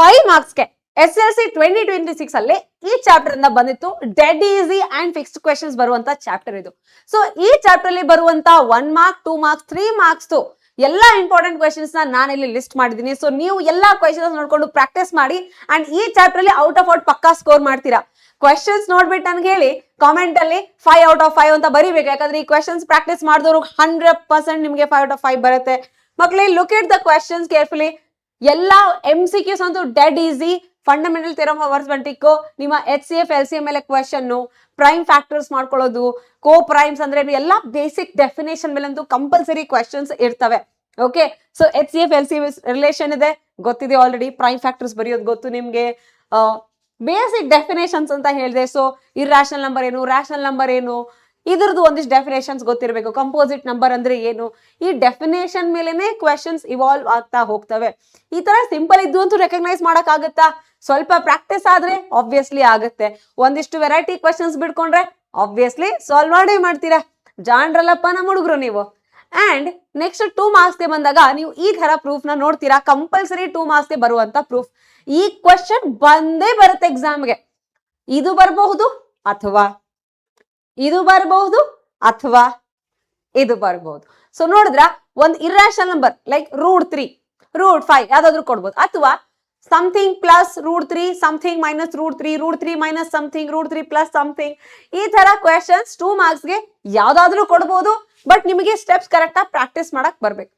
5 ಮಾರ್ಕ್ಸ್ಗೆ SLC 2026 ಅಲ್ಲಿ ಈ chapter ಇಂದ ಬಂದಿತ್ತು dead easy and fixed questions ಬರುವಂತ ಚಾಪ್ಟರ್ ಇದು. ಸೊ ಈ ಚಾಪ್ಟರ್ ಅಲ್ಲಿ ಬರುವಂತ 1 ಮಾರ್ಕ್ 2 ಮಾರ್ಕ್ಸ್ 3 ಮಾರ್ಕ್ಸ್ ಎಲ್ಲಾ ಇಂಪಾರ್ಟೆಂಟ್ ಕ್ವೆಶನ್ಸ್ ನಾನು ಇಲ್ಲಿ ಲಿಸ್ಟ್ ಮಾಡಿದೀನಿ. ಸೊ ನೀವು ಎಲ್ಲಾ ಕ್ವೆಶನ್ಸ್ ನೋಡ್ಕೊಂಡು ಪ್ರಾಕ್ಟೀಸ್ ಮಾಡಿ ಅಂಡ್ ಈ ಚಾಪ್ಟರ್ ಅಲ್ಲಿ ಔಟ್ ಆಫ್ ಔಟ್ ಪಕ್ಕಾ ಸ್ಕೋರ್ ಮಾಡ್ತೀರಾ. ಕ್ವೆಶನ್ಸ್ ನೋಡ್ಬಿಟ್ಟು ನನ್ಗೆ ಹೇಳಿ ಕಾಮೆಂಟ್ ಅಲ್ಲಿ 5 ಔಟ್ ಆಫ್ 5 ಅಂತ ಬರೀಬೇಕು. ಯಾಕಂದ್ರೆ ಈ ಕ್ವೆಶನ್ಸ್ ಪ್ರಾಕ್ಟೀಸ್ ಮಾಡಿದವರು 100% ನಿಮಗೆ 5 ಔಟ್ ಆಫ್ 5 ಬರುತ್ತೆ. ಮಕ್ಕಳೇ look it the questions carefully. ಎಲ್ಲಾ MCQs ಅಂತೂ dead easy. Fundamental theorem of arithmetic, ನಿಮ್ಮ HCF LCM ಮೇಲೆ ಕ್ವೆಶನ್, ಪ್ರೈಮ್ ಫ್ಯಾಕ್ಟರ್ಸ್ ಮಾಡ್ಕೊಳ್ಳೋದು, ಕೋ ಪ್ರೈಮ್ಸ್ ಅಂದ್ರೆ ಎಲ್ಲಾ ಬೇಸಿಕ್ ಡೆಫಿನೇಷನ್ ಮೇಲೆ ಅಂತೂ ಕಂಪಲ್ಸರಿ ಕ್ವೆಶನ್ಸ್ ಇರ್ತವೆ. Okay, so HCF LCM relation ಇದೆ ಗೊತ್ತಿದೆ ಆಲ್ರೆಡಿ. ಪ್ರೈಮ್ ಫ್ಯಾಕ್ಟರ್ಸ್ ಬರೆಯೋದು ಗೊತ್ತು ನಿಮ್ಗೆ. ಬೇಸಿಕ್ ಡೆಫಿನೇಷನ್ಸ್ ಅಂತ ಹೇಳಿದೆ. ಸೊ ಇರ್ರಾಷನಲ್ ನಂಬರ್ ಏನು, ರ್ಯಾಷನಲ್ ನಂಬರ್ ಏನು, ಇದ್ರದ್ದು ಒಂದಿಷ್ಟು ಡೆಫಿನೇಷನ್ಸ್ ಗೊತ್ತಿರಬೇಕು. ಕಂಪೋಸಿಟ್ ನಂಬರ್ ಅಂದ್ರೆ ಏನು, ಈ ಡೆಫಿನೇಷನ್ ಮೇಲೆನೆ ಕ್ವೆಶನ್ಸ್ ಇವಾಲ್ವ್ ಆಗ್ತಾ ಹೋಗ್ತವೆ. ಈ ತರ ಸಿಂಪಲ್ ಇದ್ದು ಅಂತೂ ರೆಕಗ್ನೈಸ್ ಮಾಡಕ್ ಆಗುತ್ತಾ? ಸ್ವಲ್ಪ ಪ್ರಾಕ್ಟೀಸ್ ಆದ್ರೆ ಆಬ್ವಿಯಸ್ಲಿ ಆಗುತ್ತೆ. ಒಂದಿಷ್ಟು ವೆರೈಟಿ ಕ್ವೆಶನ್ಸ್ ಬಿಡ್ಕೊಂಡ್ರೆ ಆಬ್ವಿಯಸ್ಲಿ ಸಾಲ್ವ್ ಮಾಡೇ ಮಾಡ್ತೀರಾ. ಜಾಣ್ರಲ್ಲಪ್ಪ ನಮ್ಮ ಹುಡುಗರು ನೀವು. ಅಂಡ್ ನೆಕ್ಸ್ಟ್ 2 ಮಾರ್ಕ್ಸ್ಗೆ ಬಂದಾಗ ನೀವು ಈ ತರ ಪ್ರೂಫ್ ನ ನೋಡ್ತೀರಾ. ಕಂಪಲ್ಸರಿ 2 ಮಾರ್ಕ್ಸ್ಗೆ ಬರುವಂತ ಪ್ರೂಫ್. ಈ ಕ್ವೆಶನ್ ಬಂದೇ ಬರುತ್ತೆ ಎಕ್ಸಾಮ್ಗೆ. ಇದು ಬರಬಹುದು ಅಥವಾ ಇದು ಬರಬಹುದು ಅಥವಾ ಇದು ಬರಬಹುದು. ಸೊ ನೋಡಿದ್ರ ಒಂದು ಇರ್ರಾಷನಲ್ ನಂಬರ್ ಲೈಕ್ √3 √5 ಯಾವ್ದಾದ್ರು ಕೊಡ್ಬೋದು, ಅಥವಾ something plus √3 something minus √3 √3 minus something √3 plus something. ಈ ತರ ಕ್ವೆಶನ್ಸ್ 2 ಮಾರ್ಕ್ಸ್ಗೆ ಯಾವ್ದಾದ್ರು ಕೊಡ್ಬೋದು. ಬಟ್ ನಿಮಗೆ ಸ್ಟೆಪ್ಸ್ ಕರೆಕ್ಟ್ ಆಗಿ ಪ್ರಾಕ್ಟೀಸ್ ಮಾಡಕ್ ಬರ್ಬೇಕು.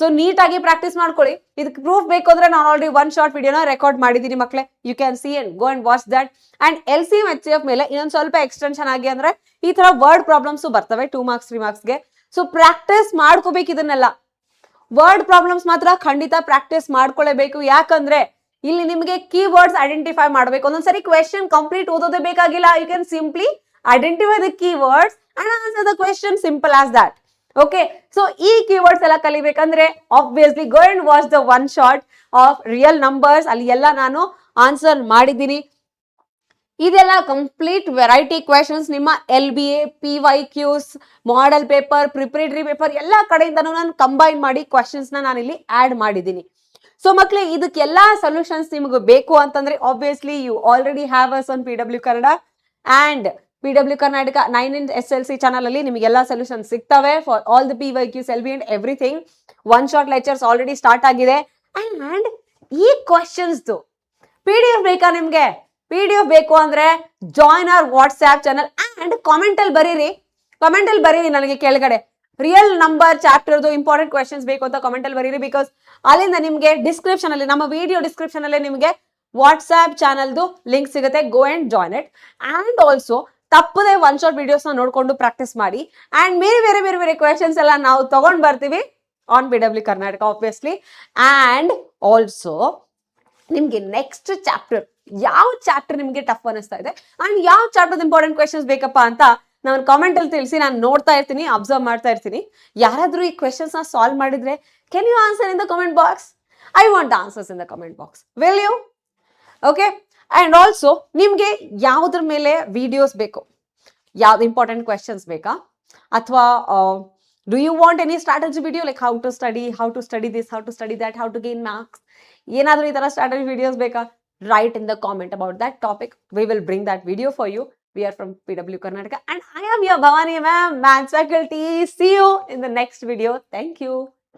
ಸೊ ನೀಟಾಗಿ ಪ್ರಾಕ್ಟೀಸ್ ಮಾಡ್ಕೊಳ್ಳಿ. ಇದಕ್ಕೆ ಪ್ರೂಫ್ ಬೇಕು ಅಂದ್ರೆ ನಾನು ಆಲ್ರೆಡಿ 1 ಶಾರ್ಟ್ ವಿಡಿಯೋನ ರೆಕಾರ್ಡ್ ಮಾಡಿದೀನಿ ಮಕ್ಕಳೇ. You can see and go and watch that. And LCM HCF ಮೇಲೆ ಇನ್ನೊಂದು ಸ್ವಲ್ಪ ಎಕ್ಸ್ಟೆನ್ಷನ್ ಆಗಿ ಅಂದ್ರೆ ಈ ತರ ವರ್ಡ್ ಪ್ರಾಬ್ಲಮ್ಸ್ ಬರ್ತವೆ 2 ಮಾರ್ಕ್ಸ್ 3 ಮಾರ್ಕ್ಸ್ಗೆ. ಸೊ ಪ್ರಾಕ್ಟೀಸ್ ಮಾಡ್ಕೋಬೇಕು ಇದನ್ನೆಲ್ಲ. ವರ್ಡ್ ಪ್ರಾಬ್ಲಮ್ಸ್ ಮಾತ್ರ ಖಂಡಿತ ಪ್ರಾಕ್ಟೀಸ್ ಮಾಡ್ಕೊಳ್ಳೇಬೇಕು. ಯಾಕಂದ್ರೆ ಇಲ್ಲಿ ನಿಮಗೆ ಕೀವರ್ಡ್ಸ್ ಐಡೆಂಟಿಫೈ ಮಾಡಬೇಕು. ಒಂದೊಂದ್ಸರಿ ಕ್ವೆಶನ್ ಕಂಪ್ಲೀಟ್ ಓದೋದೇ ಬೇಕಾಗಿಲ್ಲ. You can simply identify the keywords and answer the question, simple as that. Okay, so ಈ ಕೀವರ್ಡ್ಸ್ ಎಲ್ಲ ಕಲಿಬೇಕಂದ್ರೆ obviously go and watch the 1 short of real numbers. ಅಲ್ಲಿ ಎಲ್ಲ ನಾನು ಆನ್ಸರ್ ಮಾಡಿದ್ದೀನಿ. ಇದೆಲ್ಲ ಕಂಪ್ಲೀಟ್ ವೆರೈಟಿ ಕ್ವೆಶನ್ಸ್ ನಿಮ್ಮ LBA, PYQs, model paper, preparatory paper ಎಲ್ಲ ಕಡೆಯಿಂದನೂ ನಾನು ಕಂಬೈನ್ ಮಾಡಿ ಕ್ವೆಶನ್ಸ್ ನಾನು ಇಲ್ಲಿ ಆಡ್ ಮಾಡಿದ್ದೀನಿ. ಸೊ ಮಕ್ಕಳೇ ಇದಕ್ಕೆಲ್ಲ ಸೊಲ್ಯೂಷನ್ಸ್ ನಿಮಗೆ ಬೇಕು ಅಂತಂದ್ರೆ obviously you already have us on PW Kannada and PW Karnataka 9 in SLC channel ಅಲ್ಲಿ ನಿಮಗೆಲ್ಲ ಸೊಲ್ಯೂಷನ್ ಸಿಗ್ತವೆ for all the PYQs, LB and everything. 1 short lectures already start ಆಗಿದೆ. ಅಂಡ್ ಈ ಕ್ವೆಶನ್ಸ್ PDF ಬೇಕಾ ನಿಮ್ಗೆ? PDF ಬೇಕು ಅಂದ್ರೆ join our WhatsApp channel and comment ಅಲ್ಲಿ ಬರೀರಿ ನನಗೆ ಕೆಳಗಡೆ ರಿಯಲ್ ನಂಬರ್ ಚಾಪ್ಟರ್ದು ಇಂಪಾರ್ಟೆಂಟ್ ಕ್ವೆಶನ್ಸ್ ಬೇಕು ಅಂತ ಕಾಮೆಂಟ್ ಅಲ್ಲಿ ಬರೀರಿ. ಬಿಕಾಸ್ ಅಲ್ಲಿಂದ ನಿಮ್ಗೆ ಡಿಸ್ಕ್ರಿಪ್ಷನ್ ಅಲ್ಲಿ, ನಮ್ಮ ವಿಡಿಯೋ ಡಿಸ್ಕ್ರಿಪ್ಷನ್ ಅಲ್ಲಿ ನಿಮ್ಗೆ ವಾಟ್ಸ್ಆಪ್ ಚಾನಲ್ದು ಲಿಂಕ್ ಸಿಗುತ್ತೆ. Go and join it. And also ತಪ್ಪದೆ 1 ಶಾರ್ಟ್ ವಿಡಿಯೋಸ್ ನೋಡ್ಕೊಂಡು ಪ್ರಾಕ್ಟೀಸ್ ಮಾಡಿ. ಅಂಡ್ ಬೇರೆ ಕ್ವೆಶನ್ಸ್ ಎಲ್ಲ ನಾವು ತಗೊಂಡ್ ಬರ್ತೀವಿ on PW Karnataka obviously. And also ನಿಮ್ಗೆ ನೆಕ್ಸ್ಟ್ ಚಾಪ್ಟರ್ ಯಾವ ಚಾಪ್ಟರ್ ನಿಮ್ಗೆ ಟಫ್ ಅನಿಸ್ತಾ ಇದೆ ಅಂಡ್ ಯಾವ ಚಾಪ್ಟರ್ ಇಂಪಾರ್ಟೆಂಟ್ ಕ್ವೆಶನ್ಸ್ ಬೇಕಪ್ಪ ಅಂತ ನಾನು ಕಾಮೆಂಟ್ ಅಲ್ಲಿ ತಿಳಿಸಿ. ನಾನು ನೋಡ್ತಾ ಇರ್ತೀನಿ, ಅಬ್ಸರ್ವ್ ಮಾಡ್ತಾ ಇರ್ತೀನಿ. ಯಾರಾದ್ರೂ ಈ ಕ್ವೆಶನ್ಸ್ ನ ಸಾಲ್ವ್ ಮಾಡಿದ್ರೆ can you answer in the comment box? I want answers in the comment box. Will you? Okay. And also ನಿಮ್ಗೆ ಯಾವ್ದ್ರ ಮೇಲೆ ವಿಡಿಯೋಸ್ ಬೇಕು, ಯಾವ್ದು ಇಂಪಾರ್ಟೆಂಟ್ ಕ್ವೆಶನ್ಸ್ ಬೇಕಾ, ಅಥವಾ do you want any strategy video like how to study this, how to study that, how to gain marks? ಏನಾದ್ರೂ ಈ ತರ strategy videos ಬೇಕಾ? Write in the comment about that topic. We will bring that video for you. We are from PW Karnataka and I am your Bhavani ma'am, Maths faculty. See you in the next video. Thank you.